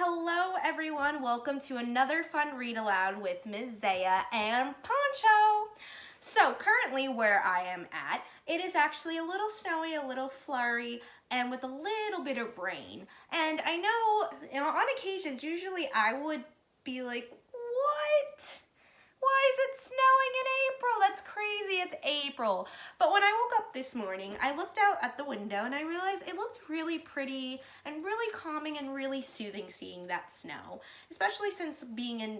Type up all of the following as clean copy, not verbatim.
Hello everyone, welcome to another fun read aloud with Ms. Zaya and Poncho. So currently where I am at, it is actually a little snowy, a little flurry, and with a little bit of rain. And I know, on occasions, usually I would be like, what? Why is it snowing in April? That's crazy, it's April. But when I woke up this morning, I looked out at the window and I realized it looked really pretty and really calming and really soothing seeing that snow. Especially since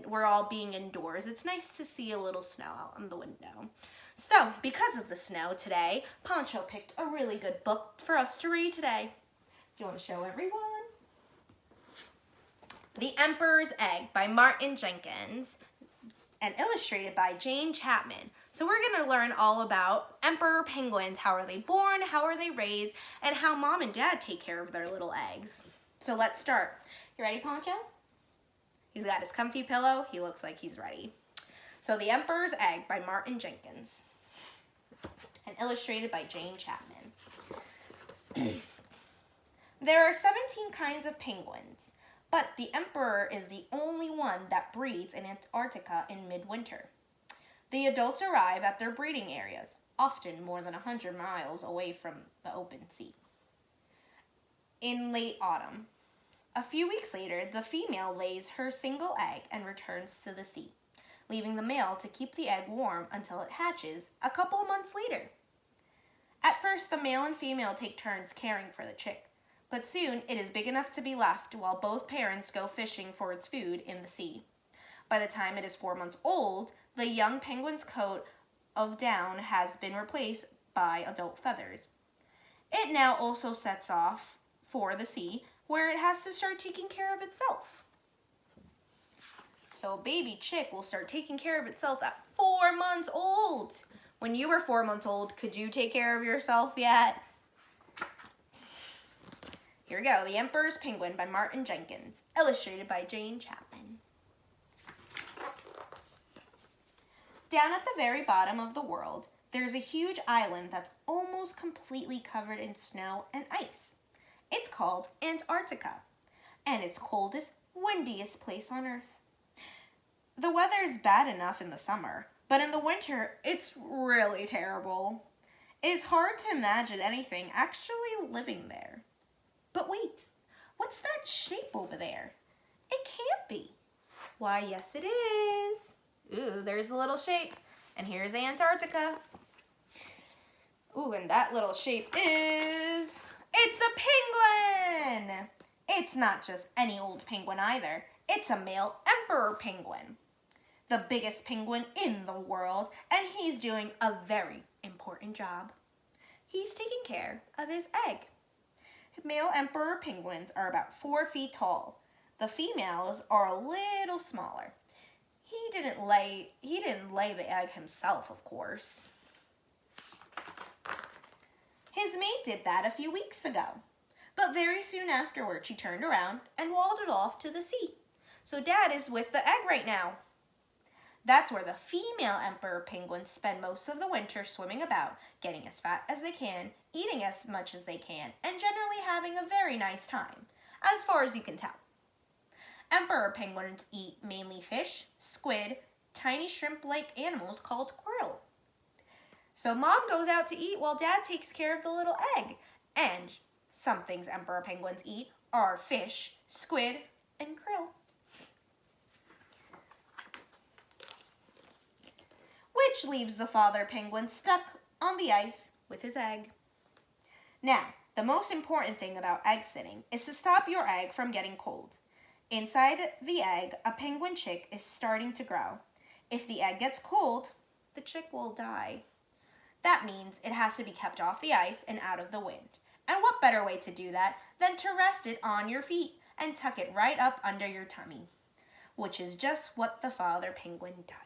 we're all being indoors, it's nice to see a little snow out on the window. So, because of the snow today, Poncho picked a really good book for us to read today. Do you want to show everyone? The Emperor's Egg by Martin Jenkins, and illustrated by Chapman. So we're going to learn all about emperor penguins. How are they born? How are they raised? And how mom and dad take care of their little eggs. So let's start. You ready, Poncho? He's got his comfy pillow. He looks like he's ready. So The Emperor's Egg by Martin Jenkins and illustrated by Chapman. There are 17 kinds of penguins, but the emperor is the only one that breeds in Antarctica in midwinter. The adults arrive at their breeding areas, often more than 100 miles away from the open sea, in late autumn. A few weeks later, the female lays her single egg and returns to the sea, leaving the male to keep the egg warm until it hatches a couple of months later. At first, the male and female take turns caring for the chick, but soon it is big enough to be left while both parents go fishing for its food in the sea. By the time it is 4 months old, the young penguin's coat of down has been replaced by adult feathers. It now also sets off for the sea, where it has to start taking care of itself. So a baby chick will start taking care of itself at 4 months old. When you were 4 months old, could you take care of yourself yet? Here we go, The Emperor's Penguin by Martin Jenkins, illustrated by Chapman. Down at the very bottom of the world, there's a huge island that's almost completely covered in snow and ice. It's called Antarctica, and it's coldest, windiest place on Earth. The weather is bad enough in the summer, but in the winter, it's really terrible. It's hard to imagine anything actually living there. But wait, what's that shape over there? It can't be. Why, yes it is. Ooh, there's the little shape. And here's Antarctica. Ooh, and that little shape is... It's a penguin! It's not just any old penguin either. It's a male emperor penguin. The biggest penguin in the world, and he's doing a very important job. He's taking care of his egg. Male emperor penguins are about 4 feet tall. The females are a little smaller. He didn't lay the egg himself, of course. His mate did that a few weeks ago. But very soon afterward, she turned around and waddled off to the sea. So Dad is with the egg right now. That's where the female emperor penguins spend most of the winter swimming about, getting as fat as they can, eating as much as they can, and generally having a very nice time, as far as you can tell. Emperor penguins eat mainly fish, squid, tiny shrimp-like animals called krill. So Mom goes out to eat while Dad takes care of the little egg. And some things emperor penguins eat are fish, squid, and krill. Which leaves the father penguin stuck on the ice with his egg. Now, the most important thing about egg sitting is to stop your egg from getting cold. Inside the egg, a penguin chick is starting to grow. If the egg gets cold, the chick will die. That means it has to be kept off the ice and out of the wind. And what better way to do that than to rest it on your feet and tuck it right up under your tummy, which is just what the father penguin does.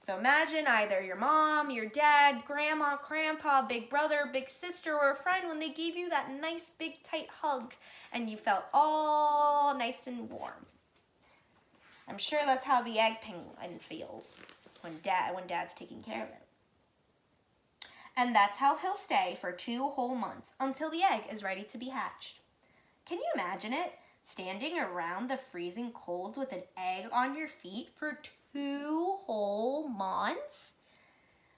So imagine either your mom, your dad, grandma, grandpa, big brother, big sister, or a friend when they gave you that nice big tight hug and you felt all nice and warm. I'm sure that's how the egg penguin feels when Dad's taking care of it. And that's how he'll stay for 2 whole months until the egg is ready to be hatched. Can you imagine it? standing around the freezing cold with an egg on your feet for 2 whole months?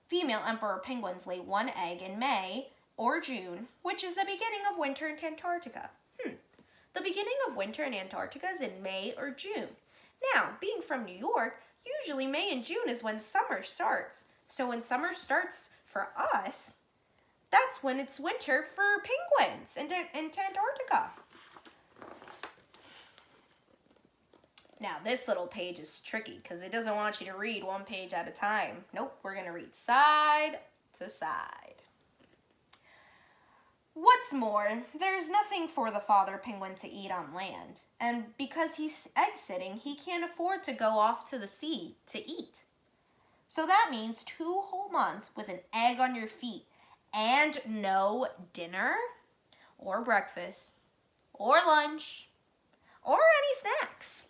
Female emperor penguins lay one egg in May or June, which is the beginning of winter in Antarctica. The beginning of winter in Antarctica is in May or June. Now, being from New York, usually May and June is when summer starts. So when summer starts for us, that's when it's winter for penguins in Antarctica. Now, this little page is tricky because it doesn't want you to read one page at a time. Nope, we're going to read side to side. What's more, there's nothing for the father penguin to eat on land. And because he's egg-sitting, he can't afford to go off to the sea to eat. So that means 2 whole months with an egg on your feet and no dinner or breakfast or lunch or any snacks.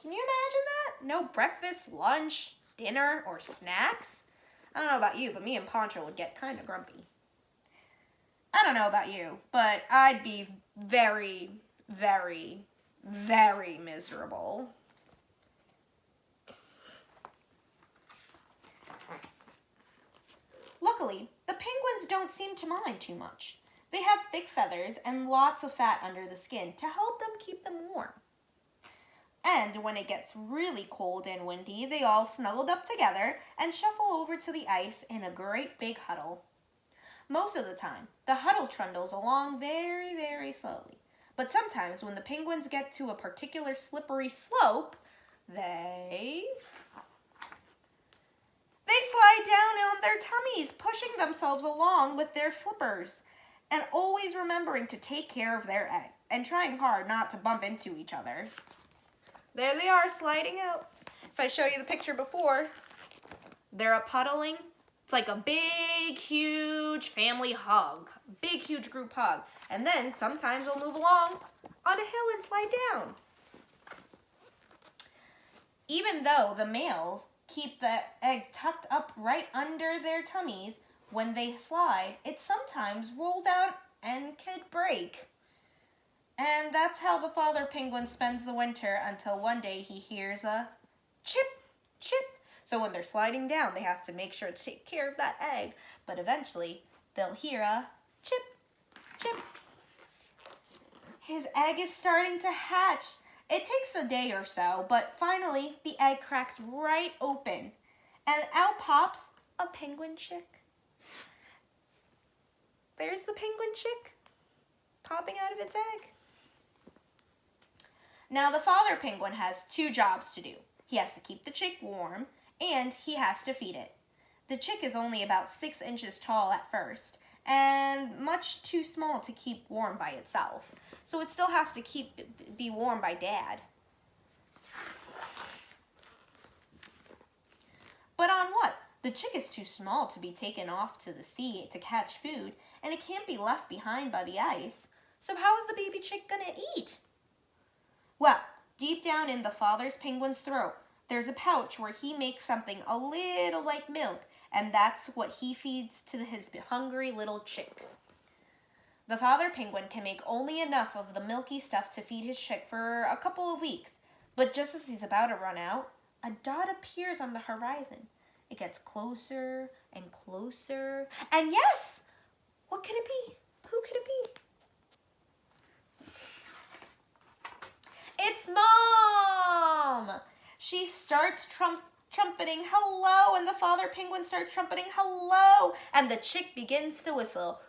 Can you imagine that? No breakfast, lunch, dinner, or snacks? I don't know about you, but me and Poncho would get kind of grumpy. I don't know about you, but I'd be very, very, very miserable. Luckily, the penguins don't seem to mind too much. They have thick feathers and lots of fat under the skin to help them keep them warm. And when it gets really cold and windy, they all snuggled up together and shuffle over to the ice in a great big huddle. Most of the time, the huddle trundles along very, very slowly. But sometimes when the penguins get to a particular slippery slope, they slide down on their tummies, pushing themselves along with their flippers, and always remembering to take care of their egg and trying hard not to bump into each other. There they are, sliding out. If I show you the picture before, they're puddling. It's like a big, huge family hug. Big, huge group hug. And then sometimes they'll move along on a hill and slide down. Even though the males keep the egg tucked up right under their tummies, when they slide, it sometimes rolls out and could break. And that's how the father penguin spends the winter until one day he hears a chip, chip. So when they're sliding down, they have to make sure to take care of that egg. But eventually, they'll hear a chip, chip. His egg is starting to hatch. It takes a day or so, but finally, the egg cracks right open. And out pops a penguin chick. There's the penguin chick popping out of its egg. Now, the father penguin has 2 jobs to do. He has to keep the chick warm, and he has to feed it. The chick is only about 6 inches tall at first, and much too small to keep warm by itself. So it still has to be warm by Dad. But on what? The chick is too small to be taken off to the sea to catch food, and it can't be left behind by the ice. So how is the baby chick gonna eat? Well, deep down in the father's penguin's throat, there's a pouch where he makes something a little like milk, and that's what he feeds to his hungry little chick. The father penguin can make only enough of the milky stuff to feed his chick for a couple of weeks, but just as he's about to run out, a dot appears on the horizon. It gets closer and closer, and yes! What could it be? Who could it be? It's Mom! She starts trumpeting hello, and the father penguin starts trumpeting hello, and the chick begins to whistle.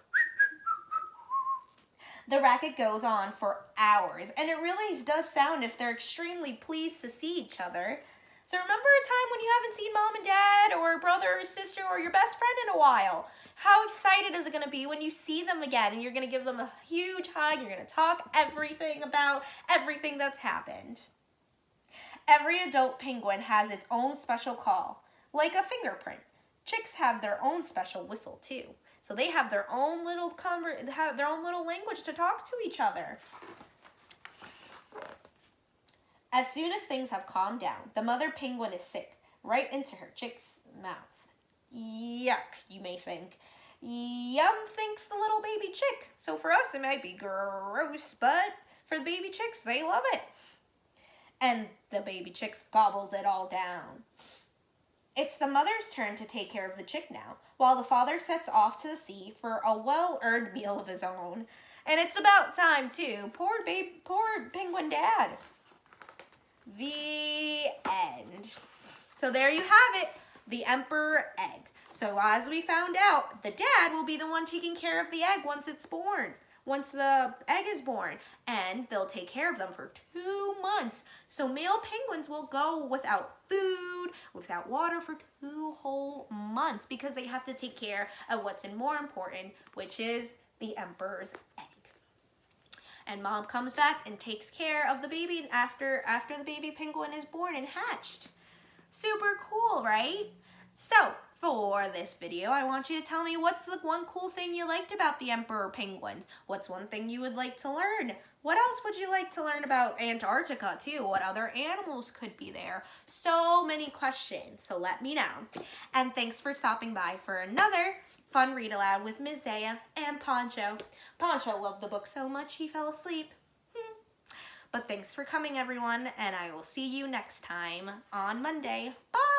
The racket goes on for hours, and it really does sound if they're extremely pleased to see each other. So remember a time when you haven't seen Mom and Dad or brother or sister or your best friend in a while? How excited is it going to be when you see them again and you're going to give them a huge hug, you're going to talk everything about everything that's happened. Every adult penguin has its own special call, like a fingerprint. Chicks have their own special whistle too. So they have their own little language to talk to each other. As soon as things have calmed down, the mother penguin is sick, right into her chick's mouth. Yuck, you may think. Yum, thinks the little baby chick. So for us, it might be gross, but for the baby chicks. They love it. And the baby chicks gobbles it all down. It's the mother's turn to take care of the chick now, while the father sets off to the sea for a well-earned meal of his own. And it's about time, too. Poor penguin dad. The end. So there you have it, the emperor egg. So as we found out, the dad will be the one taking care of the egg once it's born. Once the egg is born, and they'll take care of them for 2 months. So male penguins will go without food, without water for 2 whole months because they have to take care of what's more important, which is the emperor's egg. And mom comes back and takes care of the baby after the baby penguin is born and hatched. Super cool, right? So, for this video, I want you to tell me what's the one cool thing you liked about the emperor penguins. What's one thing you would like to learn? What else would you like to learn about Antarctica too? What other animals could be there? So many questions, so let me know. And thanks for stopping by for another fun read aloud with Ms. Zaya and Poncho. Poncho loved the book so much he fell asleep. But thanks for coming, everyone, and I will see you next time on Monday. Bye!